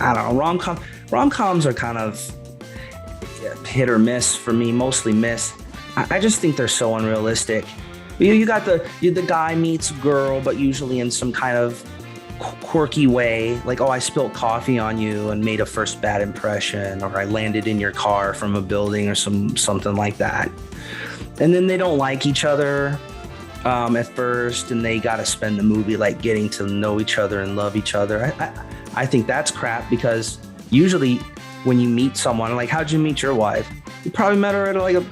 I don't know. Rom-coms are kind of hit or miss for me, mostly miss. I just think they're so unrealistic. You got the guy meets girl, but usually in some kind of quirky way, like, oh, I spilled coffee on you and made a first bad impression, or I landed in your car from a building, or something like that. And then they don't like each other at first, and they got to spend the movie like getting to know each other and love each other. I think that's crap, because usually when you meet someone, like, how'd you meet your wife? You probably met her at like a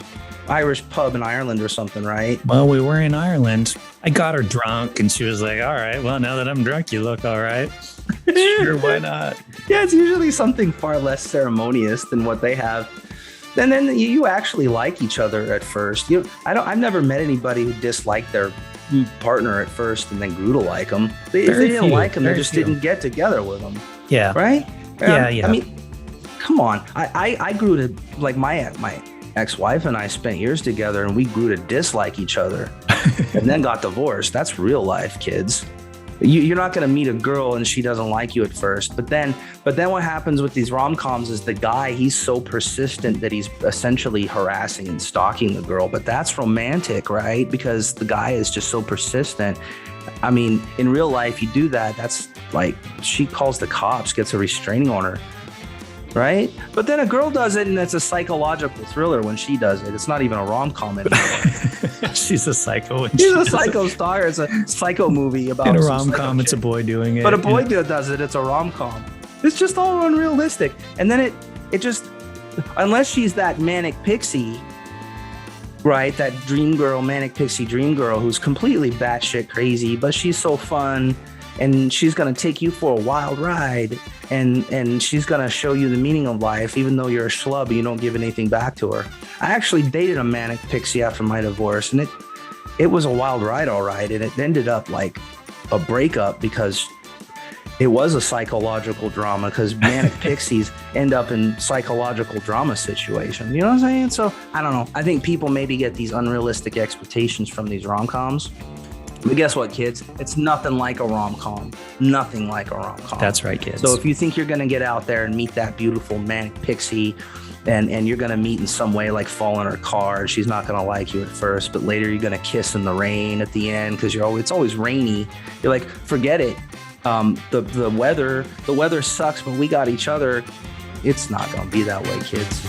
Irish pub in Ireland or something, right? Well, we were in Ireland. I got her drunk, and she was like, all right, well, now that I'm drunk, you look all right. Sure, why not? Yeah, it's usually something far less ceremonious than what they have. And then you actually like each other at first. I've never met anybody who disliked their partner at first and then grew to like them. If they didn't like them, they just didn't get together with them. Yeah. Right? Yeah. I mean, come on. I grew to, like, my ex-wife and I spent years together, and we grew to dislike each other and then got divorced. That's real life, kids. You're not going to meet a girl and she doesn't like you at first. But then what happens with these rom-coms is the guy, he's so persistent that he's essentially harassing and stalking the girl. But that's romantic, right? Because the guy is just so persistent. I mean, in real life, you do that, that's like, she calls the cops, gets a restraining order. Right? But then a girl does it, and it's a psychological thriller when she does it. It's not even a rom-com anymore. She's a psycho. She's a psycho star. It's a psycho movie about in a rom-com. It's a boy doing it. But a boy does it. It's a rom-com. It's just all unrealistic. And then it just, unless she's that manic pixie, right? That dream girl, manic pixie dream girl who's completely batshit crazy, but she's so fun, and she's gonna take you for a wild ride. And she's going to show you the meaning of life, even though you're a schlub and you don't give anything back to her. I actually dated a manic pixie after my divorce, and it was a wild ride, all right. And it ended up like a breakup, because it was a psychological drama, because manic pixies end up in psychological drama situations. You know what I'm saying? So I don't know. I think people maybe get these unrealistic expectations from these rom-coms. But guess what, kids? It's nothing like a rom-com. Nothing like a rom-com. That's right, kids. So if you think you're going to get out there and meet that beautiful manic pixie, and you're going to meet in some way, like fall in her car, she's not going to like you at first, but later you're going to kiss in the rain at the end, because it's always rainy. You're like, forget it. The weather sucks, but we got each other. It's not going to be that way, kids.